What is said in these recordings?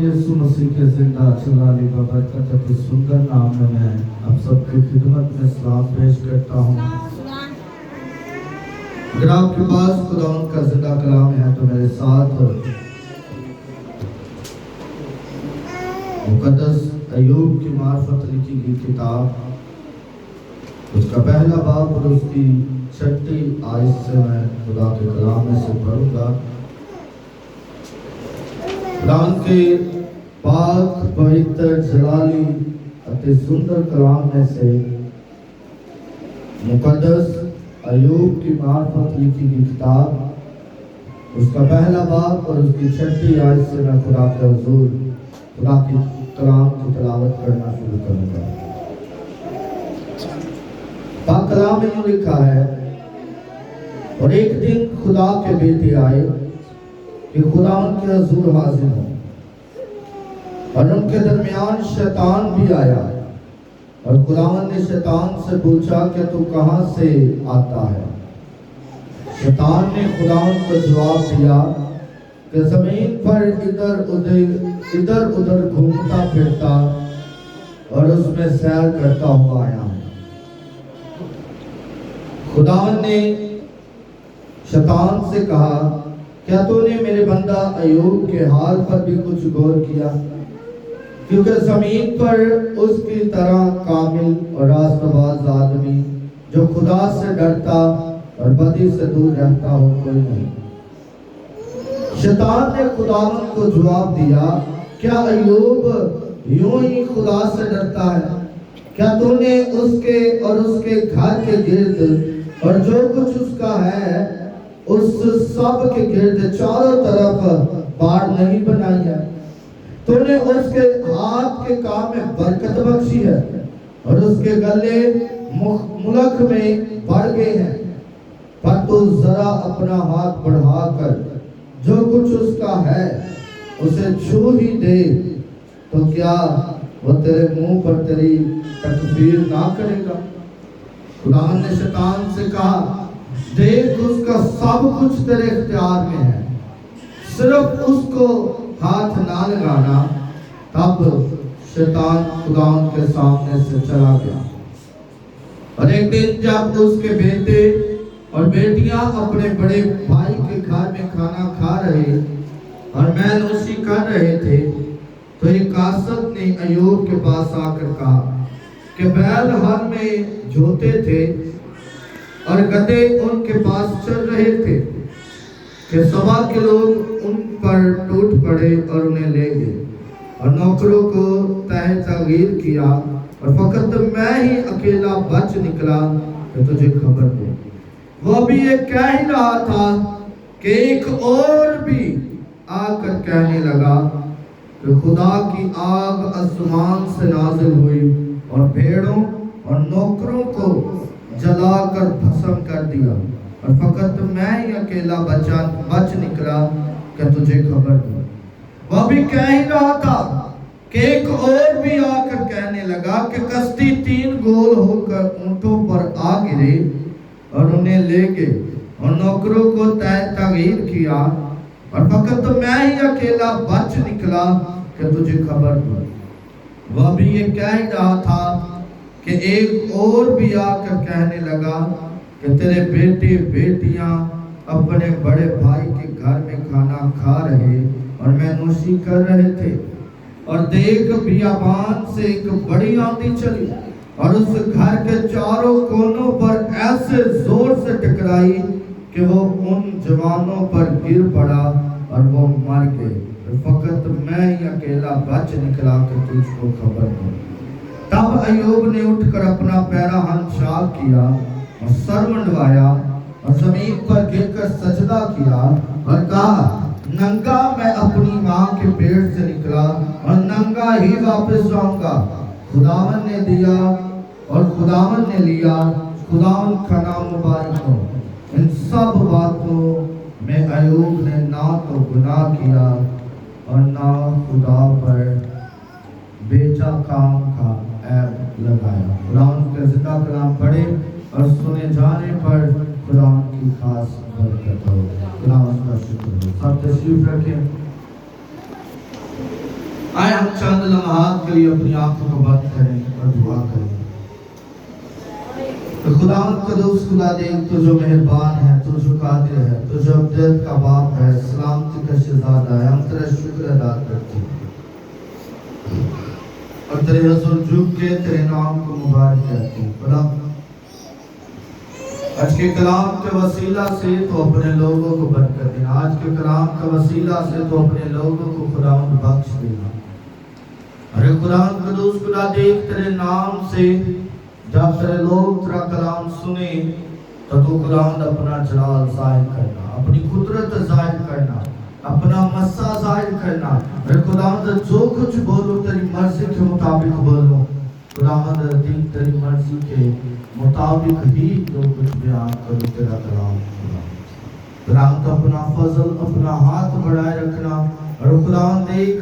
यीशु मसीह के जिंदा जलाली बबरकत के सुंदर नाम में मैं आप सबकी खिदमत में सलाम पेश करता हूँ। अगर आपके पास खुदा का जिंदा कलाम है तो मेरे साथ मुकद्दस अय्यूब की मार्फत लिखी गई किताब उसका पहला बाब और उसकी 6ठी आयत से मैं खुदा के कलाम में से पढ़ूंगा। कुरान के पाक पवित्र जलाली अति सुंदर कलाम में से मुकद्दस अय्यूब की मार्फत लिखी गई किताब उसका पहला बाब और उसकी 6ठी आयत से मैं खुदा के हुजूर खुदा की कलाम की तिलावत करना शुरू करूंगा। पाक कलाम में यूं लिखा है, और एक दिन खुदा के बेटे आए कि खुदा उनके हुजूर हाजिर हो, और उनके दरमियान शैतान भी आया, और खुदावन ने शैतान से पूछा कि तू कहां से आता है। शैतान ने खुदावन को जवाब दिया कि जमीन पर इधर उधर घूमता फिरता और उसमें सैर करता हुआ आया हूं। खुदावन ने शैतान से कहा, क्या तूने मेरे बंदा अय्यूब के हाल पर भी कुछ गौर किया? क्योंकि जमीन पर उसकी तरह कामिल और रास्तबाज आदमी जो खुदा से डरता और बदी से दूर रहता हो कोई नहीं। शैतान ने खुदावन को जवाब दिया, क्या अय्यूब यूं ही खुदा से डरता है? क्या तूने उसके और उसके घर के गिर्द और जो कुछ उसका है उस सब के गिर्द चारों तरफ बाड़ नहीं बनाई है? तूने उसके हाथ के काम में बरकत बख्शी है और उसके गले मुल्क में बढ़ गए हैं, पर तू जरा अपना हाथ बढ़ाकर जो कुछ उसका है उसे छू ही दे तो क्या वो तेरे मुंह पर तेरी तकबीर ना करेगा? खुदा ने शैतान से कहा, देख उसका सब कुछ तेरे इख्तियार में है, सिर्फ उसको हाथ ना लगाना। तब शैतान खुदा के सामने से चला गया। और एक दिन जब उसके बेटे और बेटियां अपने बड़े भाई के घर में खाना खा रहे और मैनोशी कर रहे थे, तो एक कासब ने अय्यूब के पास आकर कहा कि बैल हर में जोते थे और गधे उनके पास चल रहे थे कि सभा के लोग उन पर टूट पड़े और उन्हें ले गए, और नौकरों को तहरीर किया, और फकत मैं ही अकेला बच निकला कि तुझे खबर दे। वो भी ये कह ही रहा था कि एक और भी आकर कहने लगा कि खुदा की आग आसमान से नाजिल हुई और भेड़ों और नौकरों को जलाकर भस्म कर दिया, और फकत मैं ही अकेला बच निकला कि तुझे खबर दूं। वह भी कह ही रहा था कि एक और भी आकर कहने लगा कि कश्ती 3 गोल होकर ऊंटों पर आ गिरे और उन्हें ले गए, और नौकरों को तहरीर किया, और फकत मैं ही अकेला बच निकला कि तुझे खबर दूं। वह भी ये कह ही रहा था कि एक और भी आकर कहने लगा कि तेरे बेटे बेटियां अपने बड़े भाई के घर में खाना खा रहे और मैनोशी कर रहे थे, और देख बियाबान से एक बड़ी आंधी चली और उस घर के चारों कोनों पर ऐसे जोर से टकराई कि वो उन जवानों पर गिर पड़ा और वो मर गए। फकत मैं ही अकेला बच निकला कि तुझको खबर दूं। तब अय्यूब ने उठकर अपना पैराहन चाक किया और सर मंडवाया और जमीन पर गिरकर सजदा किया और कहा, नंगा मैं अपनी माँ के पेट से निकला और नंगा ही वापस जाऊंगा। खुदावन ने दिया और खुदावन ने लिया, खुदावन का नाम मुबारक हो। इन सब बातों में अय्यूब ने ना तो गुनाह किया और ना खुदा पर बेचा काम का ऐब लगाया। खुदावन का जिंदा कलाम पढ़े और सुने जाने पर खुदावन की खास बरकत हो। खुदावन का शुक्र हो। सब तशरीफ रखें। आए हम चंद लम्हात के लिए अपनी आंखों को बंद करें और दुआ करें। तो खुदा कदूस खुदा दे, तो जो मेहरबान है, तो जो कादिर है, तो जो अब्दत का बाप है, सलामती का शहजादा है, हम तेरा शुक्र अदा करते हैं और तेरे हुजूर झुक के तेरे नाम को मुबारक कहते हैं। खुदा आज के कलाम के वसीला से तो अपने लोगों को बरकत देना, आज के कलाम का वसीला से तो अपने लोगों को खुदावंद बख्श देना। अरे खुदावंद कदूस खुदा देख, तेरे नाम से जब तेरे लोग तेरा कलाम सुने तो तू खुदावंद अपना जलाल जाहिर करना, अपनी कुदरत जाहिर करना, अपना मस्सा जाहिर करना। अरे खुदावंद जो कुछ बोलो तेरी मर्जी के मुताबिक बोलो खुदावंद, दिन तेरी मर्जी के मुताबिक ही जो कुछ बयान करो तेरा कलाम। खुदावंद अपना फजल, अपना हाथ बढ़ाए रखना और खुदावंद देख,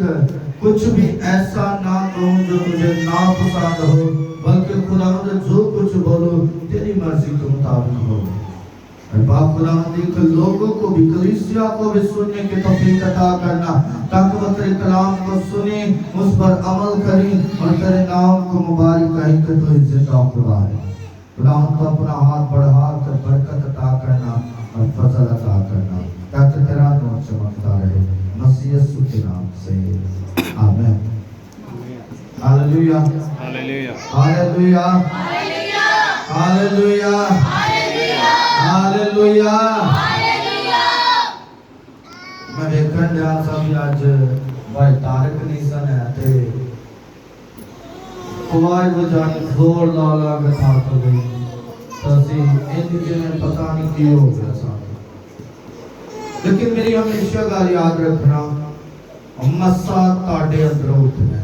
कुछ भी ऐसा ना कहूं जो तुझे नापसंद हो, बल्कि खुदावंद जो कुछ बोलो तेरी मर्जी के मुताबिक बोलो। और बाप खुदावंद देख, लोगों को भी, कलीसिया को भी सुनने की तौफीक अता करना, ताकि वो तेरे कलाम को सुने, उस पर अमल करें और तेरे नाम को मुबारक कहें कि तू जिंदा खुदा है। खुदावंद को अपना हाथ बढ़ा कर बरकत अता करना और फजल अता करना, ताकि तेरा नूर चमकता रहे, मसीह यीशु के नाम से आमीन। Hallelujah hallelujah hallelujah hallelujah hallelujah. मैं देखण दिया सा भी आज भाई तारक निशन है ते कुमार वो जाने जोर ला ला के था तो गई तो सी इनके में पता नहीं की हो गया सा। लेकिन मेरी हमेशा गाल याद रखना, मसा ताड़े अंदर उठना है।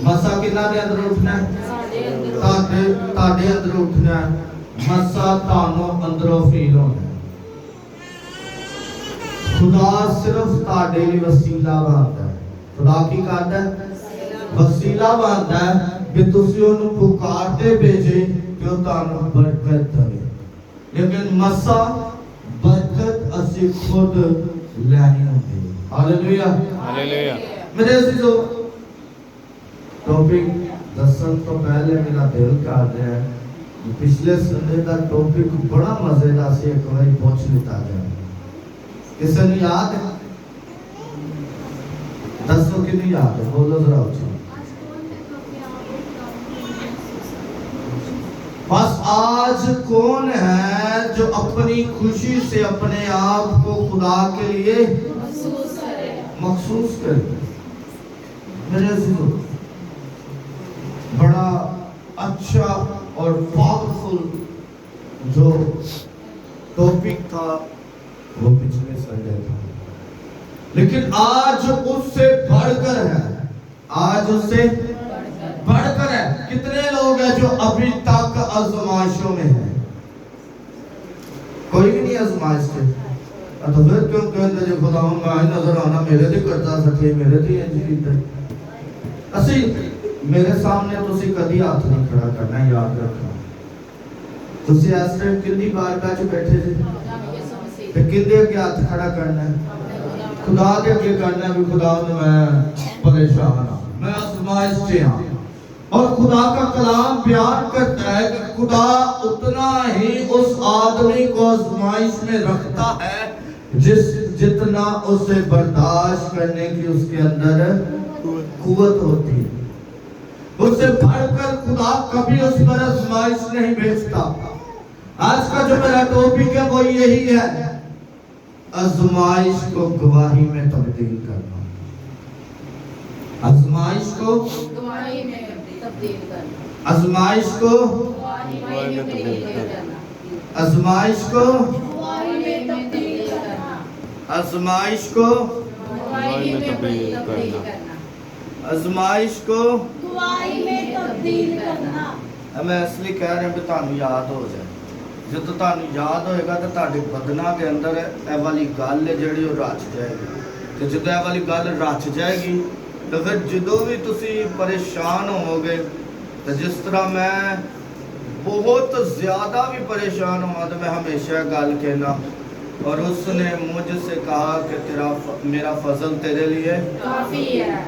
मसा किन्ना दे अंदर उठना है? ताड़े अंदर उठना है। मसा तानो अंदरों फील होना है। खुदा सिर्फ ताड़े लिए वसीला बनता है। खुदा की करता है? वसीला बनता है कि तुसी उन्हें पुकारते भेजे कि वो तानो बरकत दे। लेकिन मसा बरकत असी खुद लेनी होती है। Hallelujah hallelujah. मेरे अजीजों, टॉपिक दसन तो पहले मेरा दिल कर रहा है, पिछले संडे का टॉपिक बड़ा मजेदार से एक बार पूछ लेता है। किसे नहीं याद है? दसों की नहीं याद है, बोलो जरा उठो। बस आज कौन है जो अपनी खुशी से अपने आप को खुदा के लिए महसूस करे? मेरे अजीजों, बड़ा अच्छा और पावरफुल जो टॉपिक था वो पिछले संडे था, लेकिन आज उससे बढ़कर है, आज उससे बढ़कर है। कितने लोग हैं जो अभी तक आजमाइशों में हैं? कोई भी नहीं आजमाइश से। तो फिर क्यों कहते जो खुदा मैं नजर आना मेरे ते करता सके, मेरे ते इंज कीता असि मेरे सामने तुसी कदी हाथ नहीं खड़ा करना, याद रखना। तुसी इस टाइम कितनी बार का बैठे थे ते किंदे अगे हाथ खड़ा करना है? खुदा के अगे करना भी खुदा मैं परेशान हां, मैं आजमाइश से हां। और खुदा का कलाम बयान करता है कि खुदा उतना ही उस आदमी को आजमाइश में रखता है जितना उसे बर्दाश्त करने की उसके अंदर कुव्वत होती है। उससे बढ़कर खुदा कभी उस पर आजमाइश नहीं भेजता। आज का जो मेरा टॉपिक है वो यही है, आजमाइश को गवाही में तब्दील करना। आजमाइश को गवाही में तब्दील करना। आजमाइश को गवाही में तब्दील करना। आजमाइश को गवाही में तब्दील करना। आजमाइश को गवाही में तब्दील करना। आजमाइश को गवाही में तब्दील करना। मैं इसलिए कह रहा हूं कि तानू याद हो जाए। जो तो तानू याद होएगा तो ताडे बदना के अंदर ए वाली गल है जेड़ी वो रच जाएगी। तो जब ए वाली गल रच जाएगी तो फिर जो भी तुसी परेशान होवोगे, तो जिस तरह मैं बहुत ज़्यादा भी परेशान हुआ तो मैं हमेशा गल कहना और उसने मुझसे कहा कि मेरा फजल तेरे लिए काफी है।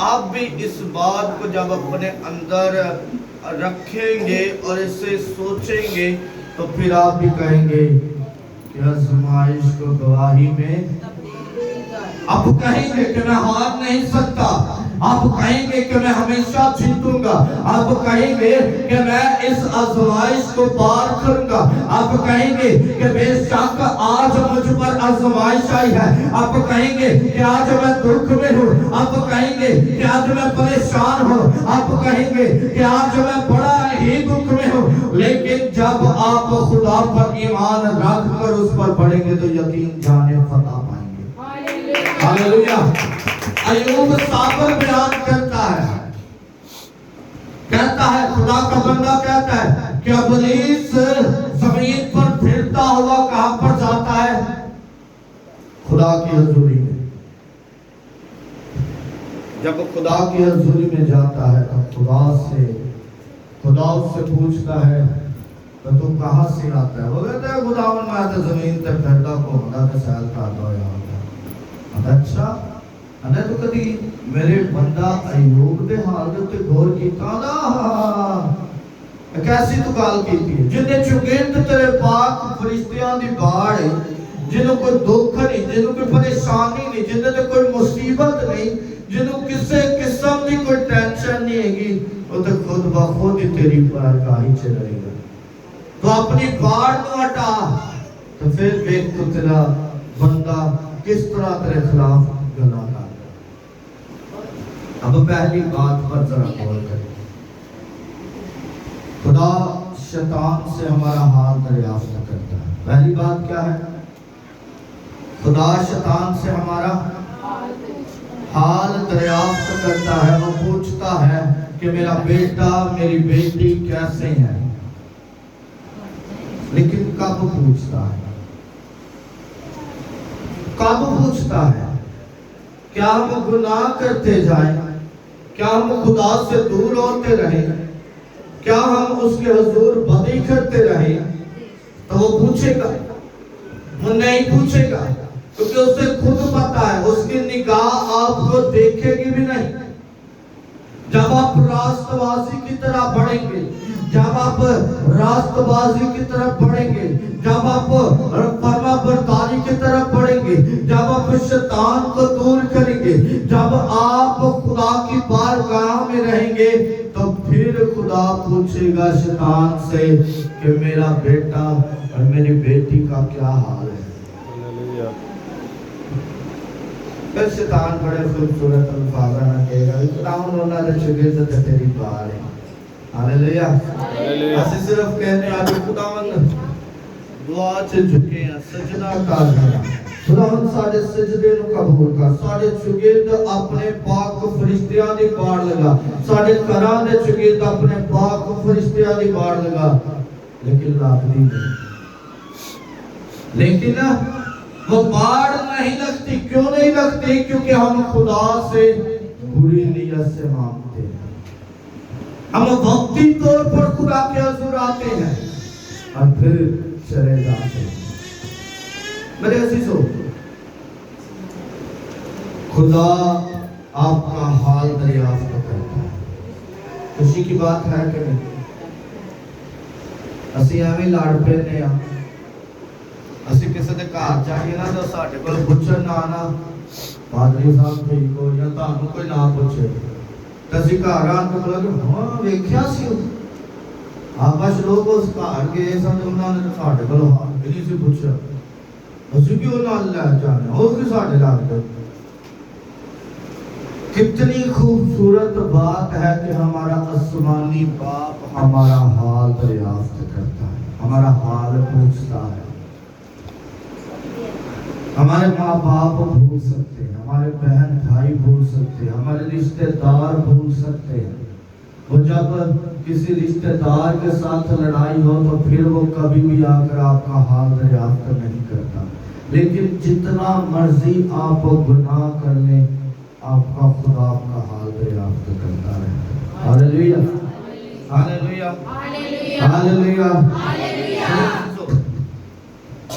आप भी इस बात को जब अपने अंदर रखेंगे और इसे सोचेंगे तो फिर आप भी कहेंगे कि आजमाइश को गवाही में आप कहेंगे कि मैं हार नहीं सकता, आप कहेंगे कि मैं हमेशा जीतूंगा, आप कहेंगे कि मैं इस आजमाइश को पार करूंगा, आप कहेंगे कि बेशक आज मुझ पर आजमाइश आई है, आप कहेंगे कि आज मैं दुख में हूँ, आप कहेंगे कि आज मैं परेशान हूँ, आप कहेंगे कि आज मैं बड़ा ही दुख में हूँ। लेकिन जब आप खुदा पर ईमान रख कर उस पर पढ़ेंगे तो यकीन जाने फतह पाएंगे। हालेलुया। अय्यूब साबर बयान करता है, कहता है, खुदा का बंदा कहता है कि इब्लीस जमीन पर फिरता हुआ कहां पर जाता है? खुदा की हजूरी में। जब खुदा की हजूरी में जाता है तो खुदा उससे पूछता है तो तुम कहां से आता है? वो कहता है खुदा मैं तो जमीन पे फिरता घूमदा ते सैर करदा होया। अच्छा अने तो कदी मेरे बंदा अय्यूब दे हाल दे उत्ते गौर कीता ना? कैसी तू गल कीती है जिन्ने चुगिर्द तेरे पाक फरिश्तियां दी बाड़, जिन्हों कोई दुख नहीं, जिन्हों कोई परेशानी नहीं, जिन्हों ते कोई मुसीबत नहीं, जिन्हों किसी किस्म की कोई टेंशन नहीं हैगी, वो तो खुद ब खुद ही तेरी बारगाही च रहेगा। तो अपनी बाढ़ को हटा तो फिर देख तो तेरा बंदा किस तरह तेरे खिलाफ गला कर। अब पहली बात पर जरा गौर करें, खुदा शैतान से हमारा हाल दरियाफ्त करता है। पहली बात क्या है? खुदा शैतान से हमारा हाल दरियाफ्त करता है। वो पूछता है कि मेरा बेटा मेरी बेटी कैसे है, लेकिन कब पूछता है? कब पूछता है? क्या हम गुनाह करते जाएं? क्या हम खुदा से दूर होते रहें? क्या हम उसके हुजूर बदी करते रहें? तो वो पूछेगा? वो नहीं पूछेगा, क्योंकि उसे खुद पता है उसकी निगाह आपको देखेगी भी नहीं। जब आप रास्तबाजी की तरह बढ़ेंगे, जब आप रास्तबाजी की तरफ बढ़ेंगे, जब आप फरमाबरदारी की तरफ बढ़ेंगे, जब आप शैतान को दूर करेंगे, जब आप खुदा की बारगाह में रहेंगे, तो फिर खुदा पूछेगा शैतान से कि मेरा बेटा और मेरी बेटी का क्या हाल है। फिर शैतान बड़े खूबसूरत अल्फाज़ में कहेगा खुदावन उन्होंने शुगिर्द ते तेरी बार है। हालेलुया। ਅਸੀਂ सिर्फ कहने आगे खुदावन दुआ च झुके हैं, सजदा कर रहे हैं। खुदावन साडे सजदे नु कबूल कर, साडे शुगिर्द अपने पाक फरिश्तियां दी बाड़ लगा, साडे घरां दे शुगिर्द अपने पाक फरिश्तियां दी बाड़ लगा, लेकिन लगदी नहीं। लेकिन वो बाढ़ नहीं लगती। क्यों नहीं लगती? क्योंकि हम खुदा से बुरी नीयत से मांगते हैं। हम वक्ती तौर पर खुदा के हुजूर आते हैं और फिर चले जाते हैं। मेरे अजीजों, खुदा आपका हाल दरियाफ्त करता है। खुशी की बात है कि नहीं? ਅਸੀਂ ਐਵੇਂ ਲੜ ਪੈਨੇ ਆ, ਅਸੀਂ ਕਿਸੇ ਦੇ ਘਰ ਜਾਈਏ ਨਾ ਤਾਂ ਸਾਡੇ ਕੋਲ ਪੁੱਛਣ ਨਾ ਪਾਦਰੀ ਸਾਹਿਬ ਠੀਕ ਹੋ ਜਾਂ ਤੁਹਾਨੂੰ ਕੋਈ ਨਾ ਪੁੱਛੇ ਤਾਂ ਅਸੀਂ ਘਰ ਆਣ ਕੇ ਬੋਲਾਂਗੇ ਹਾਂ ਵੇਖਿਆ ਸੀ ਆਪਸ ਲੋਕ ਉਸ ਘਰ ਗਏ ਸਨ, ਉਹਨਾਂ ਨੇ ਸਾਡੇ ਕੋਲ ਹਾਲ ਨਹੀਂ ਸੀ ਪੁੱਛਿਆ, ਅਸੀਂ ਕਿਉਂ ਨਾਲ ਲੈ ਜਾਣਾ, ਉਹ ਵੀ ਸਾਡੇ ਨਾਲ ਗਏ। कितनी खूबसूरत बात है कि हमारा आसमानी बाप हमारा हाल दरियाफ्त करता है, हमारा हाल पूछता है। हमारे माँ बाप भूल सकते हैं, हमारे बहन भाई भूल सकते हैं, हमारे रिश्तेदार भूल सकते हैं। वो जब किसी रिश्तेदार के साथ लड़ाई हो तो फिर वो कभी भी आकर आपका हाल दरियाफ्त नहीं करता, लेकिन जितना मर्जी आप गुनाह कर लें आपका खुदा आपका हाल दरियाफ्त करता है। Hallelujah hallelujah hallelujah hallelujah.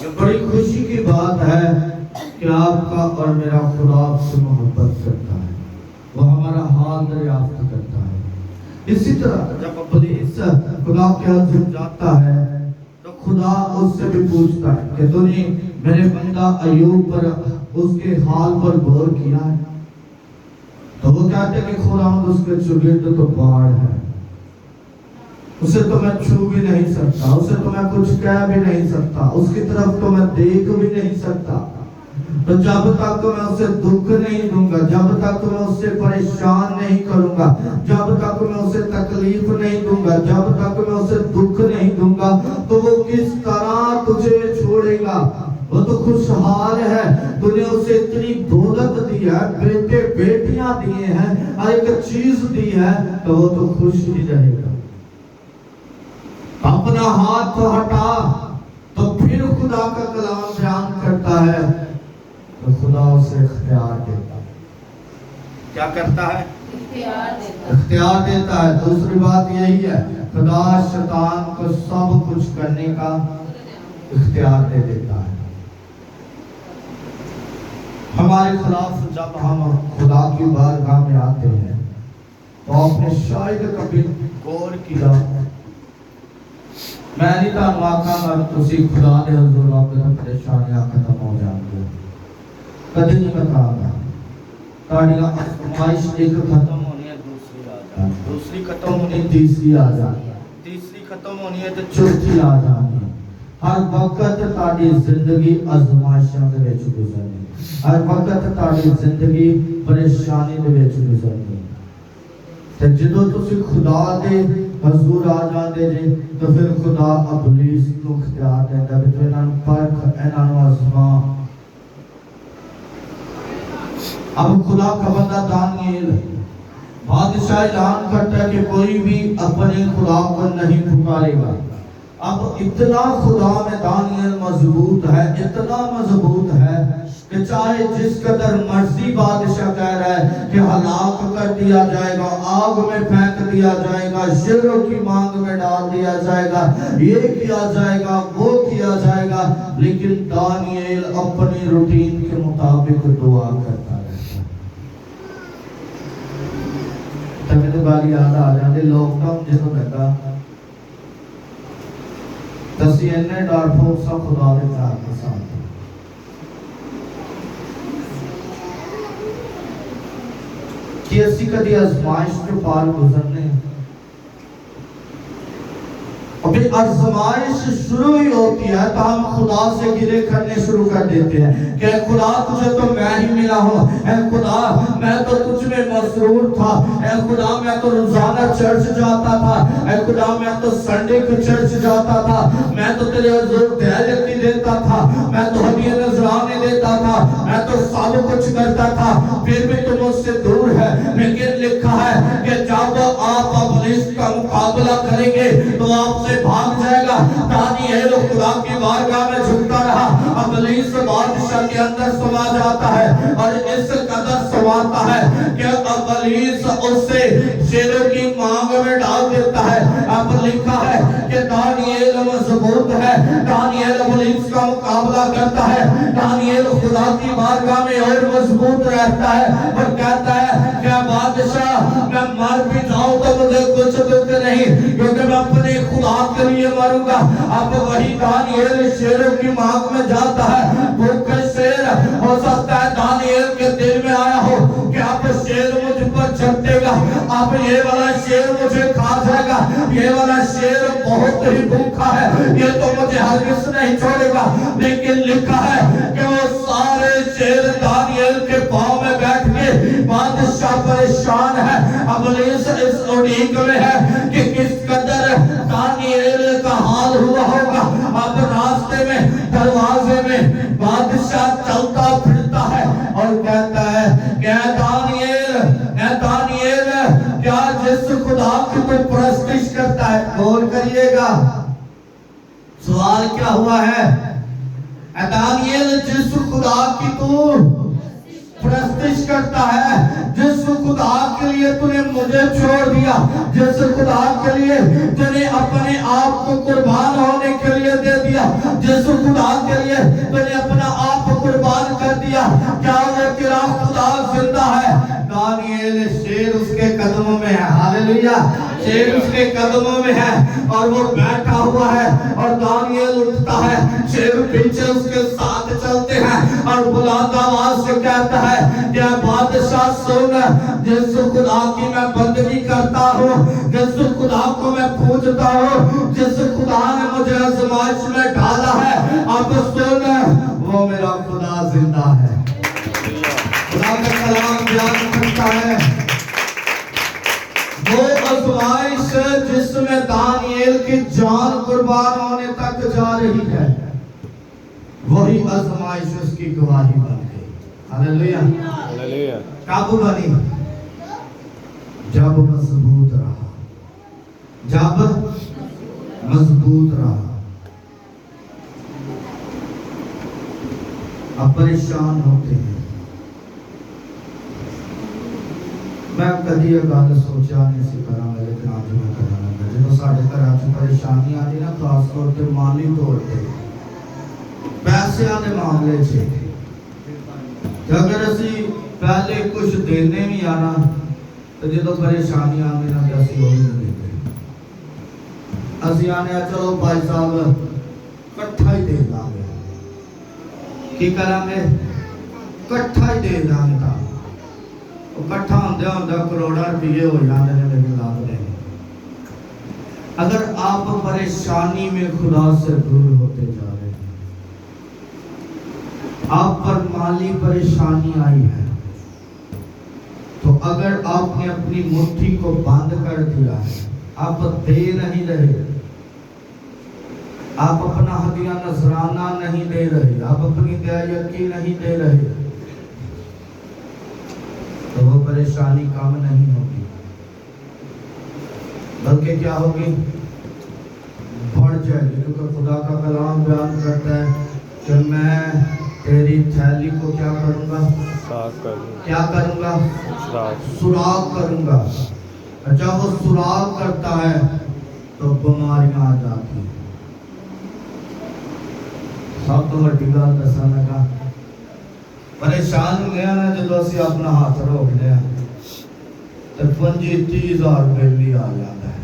یہ بڑی خوشی کی بات ہے کہ آپ کا اور میرا خدا آپ سے محبت کرتا ہے، وہ ہمارا حال دریافت کرتا ہے۔ اسی طرح جب ابلیس خدا کے حضور جاتا ہے تو خدا اس سے بھی پوچھتا ہے کہ تو نے میرے بندہ ایوب پر اس کے حال پر غور کیا ہے؟ تو وہ کہتے ہیں کہ خدا اس کے شاگرد تو باڑ ہے، اسے تو میں چھو بھی نہیں سکتا، اسے تو میں کچھ کہہ بھی نہیں سکتا، اس کی طرف تو میں دیکھ بھی نہیں سکتا، تو جب تک تو میں اسے دکھ نہیں دوں گا، جب تک تو میں اسے پریشان نہیں کروں گا، جب تک تو میں اسے تکلیف نہیں دوں گا، جب تک تو میں اسے دکھ نہیں دوں گا، تو وہ کس طرح تجھے چھوڑے گا؟ وہ تو خوشحال ہے، تو نے اسے اتنی دولت دی ہے، بیٹے بیٹیاں دیے ہیں، ہر ایک چیز دی ہے، تو وہ تو خوش ہی رہے گا۔ اپنا ہاتھ تو ہٹا، تو پھر خدا کا کلام بیان کرتا ہے تو خدا اسے اختیار دیتا ہے۔ کیا کرتا ہے؟ اختیار دیتا ہے۔ دوسری بات یہی ہے، خدا شیطان کو سب کچھ کرنے کا اختیار دے دیتا ہے۔ ہمارے خلاف جب ہم خدا کی بارگاہ میں آتے ہیں تو آپ نے شاید کبھی غور کیا، میں نہیں تانوں آکھاں گا تسی خدا دے حضور اپنے پریشانیاں ختم ہو جان گے، کدی نہیں میں کہا گا تاڑیاں آزمائش ایک ختم ہونی ہے دوسری آ جانی، دوسری ختم ہونی تیسری آ جانی، تیسری ختم ہونی ہے تو چوتھی آ جانی۔ ہر وقت تاڑی زندگی آزمائشاں دے وچ گزرنی، ہر وقت تاڑی زندگی پریشانی دے وچ گزرنی۔ تے جدوں تسی خدا دے حضور آ جاندے جے تو پھر خدا ابلیس کو اختیار دیتا ہے تو انہاں نوں پرکھ، انہاں نوں آزما۔ اب خدا کا بندہ دانیل بادشاہ اعلان کرتا ہے کہ کوئی بھی اپنے خدا کو نہیں پکارے گا۔ اب اتنا خدا میں دانیل مضبوط ہے، اتنا مضبوط ہے کہ چاہے جس قدر مرضی بادشاہ کہہ رہا ہے کہ ہلاک کر دیا جائے گا، آگ میں پھینک دیا جائے گا، شیروں کی مانگ میں ڈال دیا جائے گا، یہ کیا جائے گا، وہ کیا جائے گا، لیکن دانیل اپنی روٹین کے مطابق دعا کرتا رہتا ہے۔ تمہیں تو گالی یاد آ جاتے، لاک ڈاؤن جنہوں لگا تسی انہیں ڈار پھوکسا خدا دے چاہ کے ساتھ کہ اسی کدی آزمائش کے پار گزرنے، ابھی آزمائش شروع ہی ہوتی ہے تو ہم خدا سے گلے کرنے شروع کر دیتے ہیں کہ اے خدا تجھے تو میں ہی ملا ہوں، اے خدا میں تو تجھ میں مسرور تھا، اے خدا میں تو روزانہ چرچ جاتا تھا، اے خدا میں تو سنڈے کو چرچ جاتا تھا، میں تو تیرے حضور دیالتی دیتا تھا، میں تو ہدیہ نذرانے دیتا تھا، میں تو سب کچھ کرتا تھا، پھر بھی تم مجھ سے دور ہے۔ لیکن لکھا ہے کہ جب آپ ابلیس کا مقابلہ کریں گے تو آپ سے بھاگ جائے گا۔ دانیال خدا کی بارگاہ میں جھکتا رہا، ابلیس بادشاہ کے اندر سما جاتا ہے اور اس قدر سماتا ہے کہ ابلیس اس سے شیروں کی مانگ میں ڈال دیتا ہے۔ اب لکھا ہے کہ دانیال مضبوط ہے، دانیال ابلیس کا مقابلہ کرتا ہے، دانیال خدا کی بارگاہ میں اور مضبوط رہتا ہے اور کہتا ہے کہ بادشاہ میں مر بھی جاؤں تو مجھے کچھ دکھ نہیں، کیونکہ میں اپنے خدا کے لیے مروں گا۔ اب وہی دانیال شیروں کی مانگ میں جاتا ہے، بھوکے شیر ہو سکتا ہے دانیال کے دل میں آیا ہو کہ اب شیر مجھ پر چڑھے گا، اب یہ والا شیر مجھے کھا جائے گا، یہ والا شیر بہت ہی بھوکا ہے، یہ تو مجھے ہرگز نہیں چھوڑے گا۔ لیکن لکھا ہے کہ وہ سارے شیر دانیال کے پاؤں میں بیٹھ کے بادشاہ پریشان ہے، ابلیس اس اڑیک میں ہے کہ کس قدر دانیال کا حال ہوا ہوگا۔ اب راستے میں دروازے میں بادشاہ چلتا پھرتا ہے اور کہتا ہے کہ اے دانیال کیا جس خدا کی تو پرستش کرتا ہے، غور کریے گا سوال کیا ہوا ہے، اے دانیال جس خدا کی تو پرستش کرتا ہے، جس خدا کے لیے تو نے مجھے چھوڑ دیا دیا جس خدا کے لیے تنے اپنے آپ کو قربان ہونے کے لیے دے دیا, جس خدا کے لیے تنے اپنا آپ کو قربان کر دیا, کیا وہ تیرا خدا زندہ ہے؟ دانیل شیر اس کے قدموں میں ہے, ہاللیلویہ, شیر اس کے قدموں میں ہے اور وہ بیٹھا ہوا ہے اور دانیل اٹھتا ہے, شیر پیچھے اس کے ساتھ چلتے ہیں اور بلند آواز سے کہتا ہے کہ بادشاہ سن, جس خدا کی میں بندگی کرتا ہوں, جس خدا کو میں پوجتا ہوں, جس خدا نے مجھے آزمائش میں ڈالا ہے, اب سن, وہ میرا خدا زندہ ہے. خدا کا کلام بیان کرتا ہے وہ آزمائش جس میں دانیل کی جان قربان ہونے تک جا رہی ہے, وہی آزمائش اس کی گواہی بن گئی. ہاللیلویہ. کب بنی؟ جب مضبوط رہا, جب مضبوط رہا. اب پریشان ہوتے ہیں. میں کدی یہ گل سوچا نہیں سی کراں گا, لیکن آج میں کراں گا. جب ساڈے گھراں وچ پریشانی آندی نا, خاص طور تے مالی طور تے پیسیاں دے معاملے چ, اگر اسی پہلے کچھ دینے بھی آنا تو جدو پریشانی آندی نا تے اسی وہ نہیں دیتے. اسی آنے چلو بھائی صاحب کٹھا ہی دے داں گے, کی کریں گے, کٹھا ہی دے داں گے. کٹھا ہوندے کروڑا روپیے ہو جاندے نے, لیکن لاکھ دیں. اگر آپ پریشانی میں خدا سے دور ہوتے جا رہے ہیں, آپ پر مالی پریشانی آئی ہے, تو اگر آپ نے اپنی مٹھی کو بند کر دیا ہے, آپ دے نہیں رہے, آپ اپنا ہدیہ نذرانہ نہیں دے رہے, آپ اپنی دیانتی نہیں دے رہے, تو وہ پریشانی کم نہیں ہوگی, بلکہ کیا ہوگی, بڑھ جائے گی. کیونکہ خدا کا کلام بیان کرتا ہے کہ میں تیری تھیلی کو کیا کروں گا, کیا کروں گا, سوراخ کروں گا. جب وہ سوراخ کرتا ہے تو بیماریاں آ جاتی ہیں. سب تو بڑی گل دساں لگا, پریشان ہو گیا نا جدو اسی اپنا ہاتھ روک لیا تو 25-30,000 بل بھی آ جاتا ہے.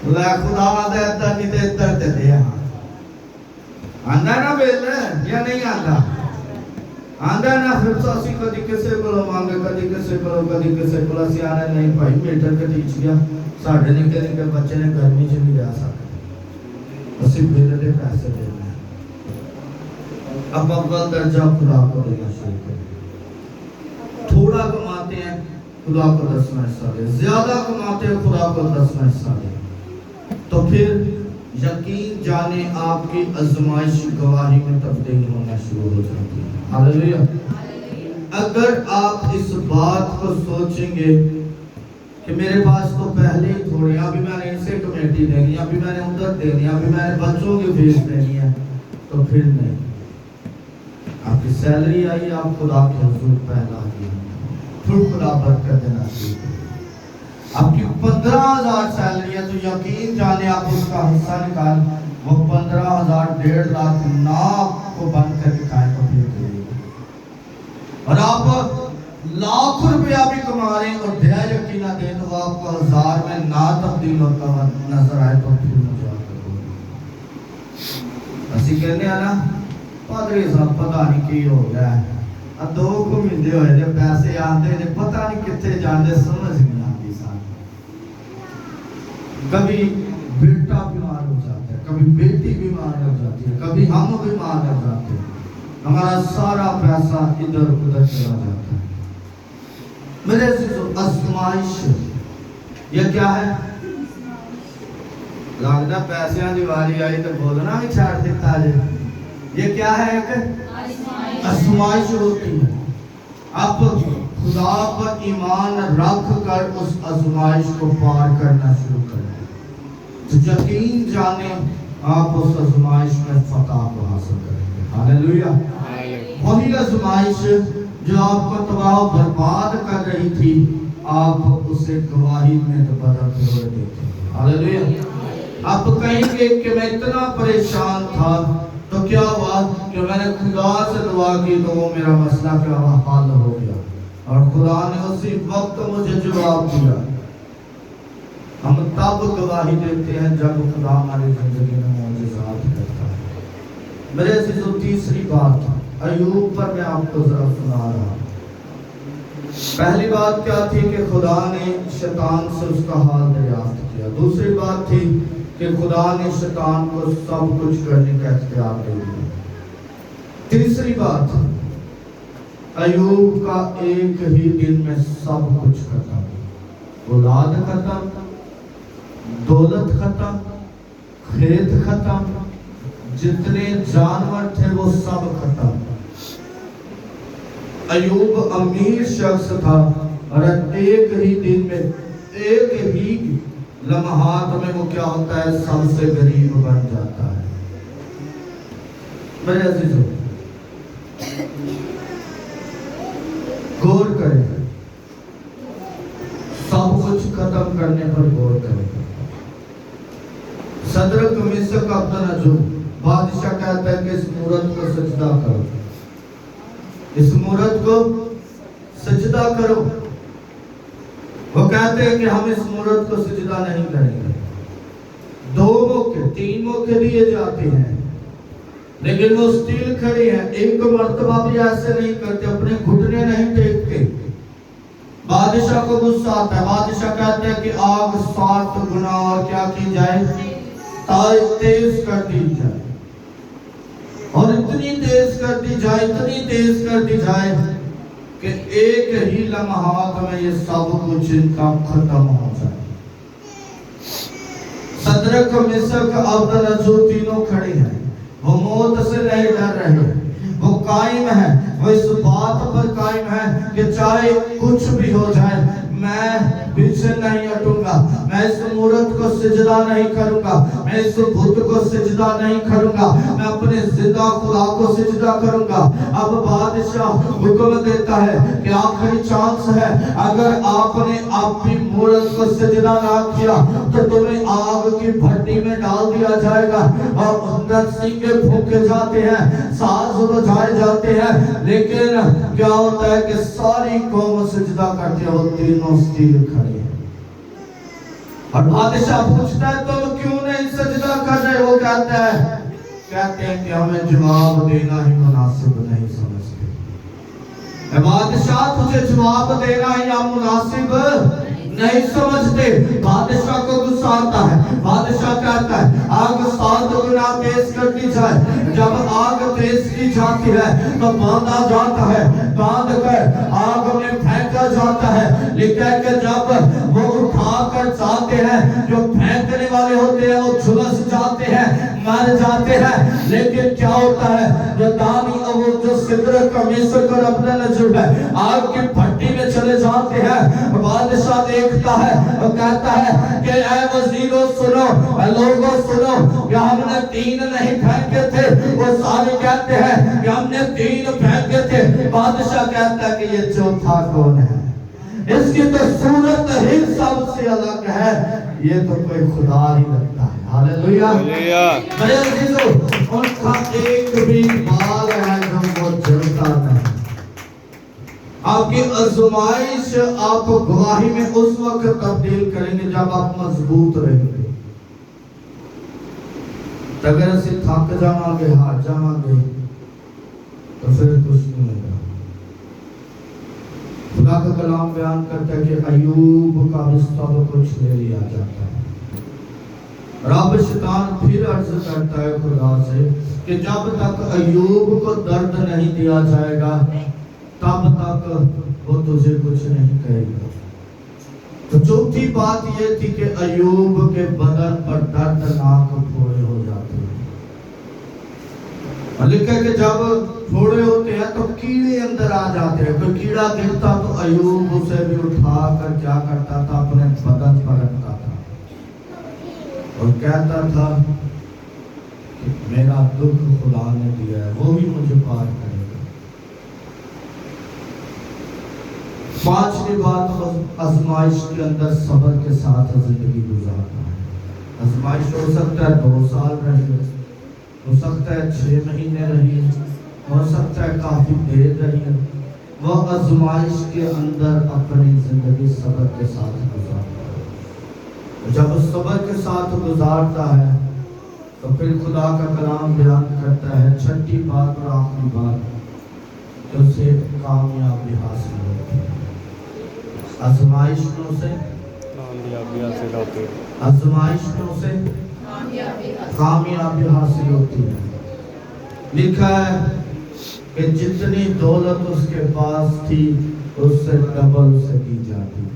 خدا دے ادھر نہیں تے ادھر تے دے, آندا نا بل یا نہیں آندا, آندا نا. پھر تو اسی کدی کسے کولو مانگے, کدی کسے کولو, اسی آنے نہیں بھائی میٹر کے ٹیچ گیا, ساڈے نکے نکے بچے نے گرمی چ نہیں رہ سکتے, اسی بل دے پیسے دے. اب اول درجہ خدا کو دینا شروع کریں. تھوڑا کماتے ہیں خدا کو 10واں حصہ دیں, زیادہ کماتے ہیں خدا کو 10واں حصہ دیں, تو پھر یقین جانے آپ کی آزمائش گواہی میں تبدیل ہونا شروع ہو جاتی ہے. ہاللیلویہ. اگر آپ اس بات کو سوچیں گے کہ میرے پاس تو پہلے ہی تھوڑے, ابھی میں نے اسے کمیٹی دینی, ابھی میں نے ادھر دینی, ابھی میں نے بچوں کی فیس دینی ہے, تو پھر نہیں. آپ کی سیلری آئی, آپ خدا کے حضور پہلا دیا, پھر خدا برکت دینا شروع کریں. آپ کی 15,000 سیلری ہے تو یقین جانے آپ اس کا حصہ نکال, وہ 15,000 1.5 لاکھ ناپ کو بند کر کے کھائے تو پھر دے گی. اور آپ لاکھ روپیہ بھی کما رہے ہیں اور دیا یقینہ دیں تو آپ کو 1000 میں نہ تبدیل ہوتا ہوا نظر آئے تو پھر مجھے آپ کو اسی کہنے آنا پادری صاحب پتہ نہیں کی ہو گیا ہے, اب 2 مہینے ہوئے جب پیسے آتے ہیں پتہ نہیں کتنے جانے, سمجھ نہیں آتی ساتھ. کبھی بیٹا بیمار ہو جاتا ہے, کبھی بیٹی بیمار ہو جاتی ہے, کبھی ہم بیمار ہو جاتے ہیں, ہمارا سارا پیسہ ادھر ادھر چلا جاتا ہے. میرے عزیزو, آزمائش یہ کیا ہے؟ لگتا پیسے کی باری آئی تو بولنا بھی چھاڑ دیتا ہے. یہ کیا ہے؟ ایک آزمائش ہوتی ہے. اب خدا پر ایمان رکھ کر اس آزمائش کو پار کرنا شروع کریں تو یقین جانے آپ اس آزمائش میں فتح کو حاصل کریں گے. ہاللیلویہ. وہی آزمائش جو آپ کو تباہ و برباد کر رہی تھی, آپ اسے گواہی میں بدلتے ہوئے دیتے ہیں. ہاللیلویا. آپ کہیں گے کہ میں اتنا پریشان تھا تو کیا ہوا کہ میں نے خدا سے دعا کی تو وہ میرا مسئلہ کیا حل ہو گیا اور خدا نے اسی وقت مجھے جواب دیا. ہم تب گواہی دیتے ہیں جب خدا ہماری زندگی میں معجزات کرتا ہے. میرے عزیزو تیسری بات ایوب پر میں آپ کو ذرا سنا رہا ہوں. پہلی بات کیا تھی کہ خدا نے شیطان سے اس کا حال دریافت کیا. دوسری بات تھی کہ خدا نے شیطان کو سب کچھ کرنے کا اختیار دے دیا. تیسری بات ایوب کا ایک ہی دن میں سب کچھ ختم. اولاد ختم, دولت ختم, کھیت ختم, جتنے جانور تھے وہ سب ختم. ایوب امیر شخص تھا اور ایک ہی دن میں ایک ہی لمحات میں وہ کیا ہوتا ہے سب سے غریب بن جاتا ہے. میرے عزیزو غور کریں, سب کچھ ختم کرنے پر غور کریں. صدرک میثق عبدالنجو بادشاہ کہتا ہے کہ اس مورت کو سجدہ کرو, اس مورت کو سجدہ کرو. وہ کہتے ہیں کہ ہم اس مورت کو سجدہ نہیں کریں گے. 2 موقع 3 موقع دیے جاتے ہیں لیکن وہ سٹیل کھڑی ہیں. ایک مرتبہ بھی ایسے نہیں کرتے, اپنے گھٹنے نہیں دیکھتے. بادشاہ کو غصہ آتا ہے. بادشاہ کہتے ہیں کہ آگ 7 گنا اور کیا کی جائے, تیز کر دی جائے, اور اتنی تیز کر دی جائے, اتنی تیز کر دی جائے کہ ایک ہی لمحات میں یہ سب کچھ ان کا ختم ہو جائے. صدرک میثق عبدالنجو تینوں کھڑے ہیں. وہ موت سے نہیں ڈر رہے, وہ قائم ہیں, وہ اس بات پر قائم ہیں کہ چاہے کچھ بھی ہو جائے میں پیچھے نہیں ہٹوں گا, میں اس مورت کو سجدہ نہیں کروں گا, میں اس بت کو سجدہ نہیں کروں گا, میں اپنے زندہ خدا کو سجدہ کروں گا. اب بادشاہ حکم دیتا ہے کہ آخری چانس ہے, اگر آپ نے اپنی مورت کو سجدہ نہ کیا تو تمہیں آگ کی بھٹی میں ڈال دیا جائے گا اور اندر سینگے پھونکے جاتے ہیں, سانس بجھائے جاتے ہیں. لیکن کیا ہوتا ہے کہ ساری قوم سجدہ کرتے ہو, تینوں سٹیل کھڑے ہیں. اور بادشاہ پوچھتا ہے تم کیوں نہیں سجدہ کر رہے ہو؟ کہتے ہیں کہ ہمیں جواب دینا ہی مناسب نہیں سمجھتے. بادشاہ تجھے جواب دینا ہی مناسب نہیں سمجھتے. بادشاہ کو غصہ آتا ہے. بادشاہ کہتا ہے آگ 7 گنا تیز کر دی جائے. جب آگ تیز کی جاتی ہے تو باندھا جاتا ہے, باندھ کر آگ میں پھینکا جاتا ہے. لیکن کہ جب وہ اٹھا کر جاتے ہیں, جو پھینکنے والے ہوتے ہیں وہ جھلس جاتے ہیں, مر جاتے ہیں. لیکن کیا ہوتا ہے, جو دانی اور جو صدرک میثق عبدالنجو ہے آگ کی بھٹی میں چلے جاتے ہیں. بادشاہ دیکھتا ہے اور کہتا ہے کہ اے وزیروں سنو, اے لوگوں سنو, کہ ہم نے 3 نہیں پھینکے تھے. وہ سارے کہتے ہیں کہ ہم نے 3 پھینکے تھے. بادشاہ کہتا ہے کہ یہ چوتھا کون ہے؟ اس کی تو صورت ہی سب سے الگ ہے, یہ تو کوئی خدا ہی لگتا ہے. ہاللیلویا. میرے عزیزو ان کا ایک بھی بال ہے جو وہ جلتا نہیں. آپ کی آزمائش آپ گواہی میں اس وقت تبدیل کریں گے جب آپ مضبوط رہیں گے. اگر اسے تھک جانا گے, ہار جانا گے تو پھر کچھ نہیں ہوگا. خدا کا کلام بیان کرتا ہے کہ ایوب کا بھی سب کچھ لے لیا جاتا ہے. رب شیطان پھر عرض کرتا ہے خدا سے کہ جب تک ایوب کو درد نہیں دیا جائے گا تب تک وہ تجھے کچھ نہیں کہے گا. تو چوتھی بات یہ تھی کہ ایوب کے بدن پر دردناک پھوڑے ہو جاتے ہیں. لکھا کہ جب پھوڑے ہوتے ہیں تو کیڑے اندر آ جاتے ہیں. کوئی کیڑا گرتا تو ایوب اسے بھی اٹھا کر کیا کرتا تھا, اپنے بدن پر رکھتا تھا اور کہتا تھا کہ میرا دکھ خدا نے دیا ہے, وہ بھی مجھے پار کرے گا. पांचवी बात, आजमाइश के अंदर सब्र के साथ जिंदगी गुजारना है। आजमाइश हो सकता है 2 साल रही, हो सकता है 6 महीने रही, हो सकता है काफी देर रही। वह आजमाइश के अंदर अपनी जिंदगी सब्र के साथ गुजारता है। जब उस सब्र के साथ गुजारता है तो फिर खुदा का कलाम बयान करता है, छठी बात और आखिरी बात, कि उसे कामयाबी हासिल होती है। आजमाइश में उसे कामयाबी हासिल होती है। लिखा है कि जितनी दौलत उसके पास थी उससे डबल उसे दी जाती है।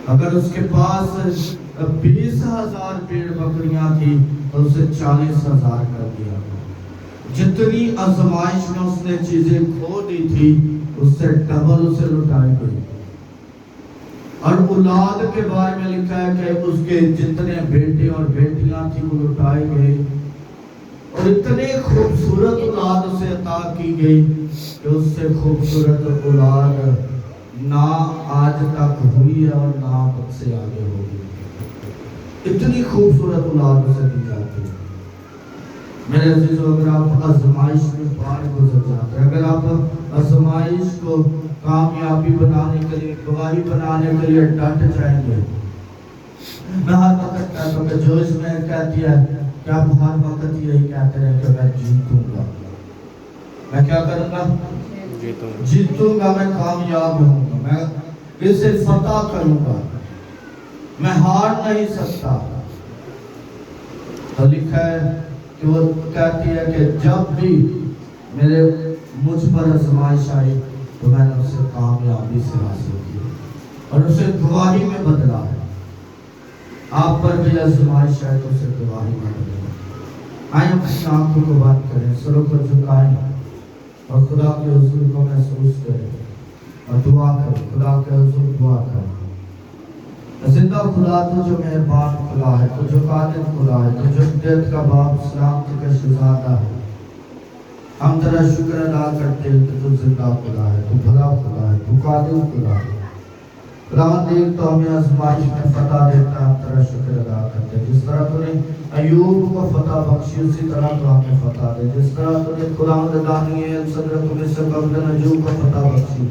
अगर उसके पास 20,000 भेड़ बकरियां थी तो उसे 40,000 कर दिया। जितनी आजमाइश में उसने चीजें खो दी थी उससे डबल उसे लुटाई गई। और औलाद के बारे में लिखा है कि उसके जितने बेटे और बेटियां थी वो लुटाई गई, और इतने खूबसूरत औलाद उसे अता की गई कि उससे खूबसूरत औलाद ना आज तक हुई है और ना अब से आगे होगी। इतनी खूबसूरत औलाद उसे दी जाती है। मेरे अजीजों, अगर आप आजमाइश में पार गुजर जाते हैं, अगर आप आजमाइश को कामयाबी बनाने के लिए, गवाही बनाने के लिए डट जाएंगे, मैं हर वक्त कहता हूं कि जो इसमें कहती है कि आप हर वक्त यही कहते रहे कि मैं जीतूंगा, मैं क्या करूंगा, जीतूंगा, मैं कामयाब होऊंगा, मैं इसे फतह करूंगा, मैं हार नहीं सकता। तो लिखा है कि वो कहती है कि जब भी मेरे मुझ पर आजमाइश आई तो मैंने उसे कामयाबी से हासिल की और उसे गवाही में बदला है। आप पर भी आजमाइश आए तो उसे गवाही में बदला। आए अपनी आंखों को बंद करें, सरों को झुकाएं और खुदा के हुजूर को महसूस करें और दुआ करें। खुदा के हुजूर दुआ करें। जिंदा खुदा तो जो मेहरबान खुदा है, तो जो कादिर खुदा है, तो जो हिदायत का बाप, सलामती का शहजादा है, हम तेरा शुक्र अदा करते हैं कि तू जिंदा खुदा है, तू भला खुदा है, तू कादिर खुदा है। खुदावंद एक तो हमें आजमाइश में फतह देता है, हम तेरा शुक्र अदा करते हैं। जिस तरह तूने अय्यूब को फतह बख्शी उसी तरह तो हमें फतह दे। जिस तरह तूने खुदावंद दानिएल, सदरक, मिस्र, अब्दुल नजूब को फतह बख्शी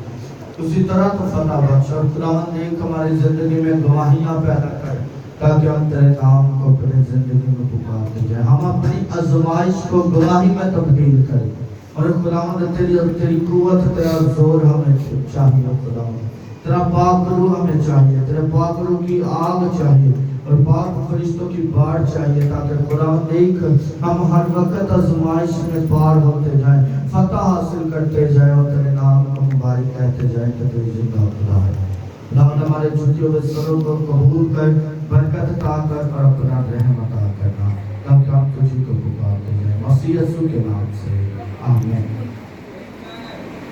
उसी तरह तो फतह बख्श। और खुदावंद एक हमारी जिंदगी में गवाहियां पैदा कर ताकि हम तेरे नाम को अपनी जिंदगी में पुकारते जाए। हम अपनी आजमाइश को गवाही में तब्दील करें और खुदावंद तेरी कुव्वत, तेरा जोर हमें चाहिए। खुदावंद तेरा पाक रूह हमें चाहिए, तेरे पाक रूह की आग चाहिए और पाक फरिश्तों की बाढ़ चाहिए, ताकि खुदावंद एक हम हर वक्त आजमाइश में पार होते जाएं, फतह हासिल करते जाएं और तेरे नाम को मुबारक कहते जाएं कि तू जिंदा खुदा है। खुदावंद हमारे झुके हुए सरों को कबूल कर, बरकत अता कर और अपना रहम अता करना, ताकि हम तुझी को पुकारते जाएं। मसीह यीशु के नाम से आमीन।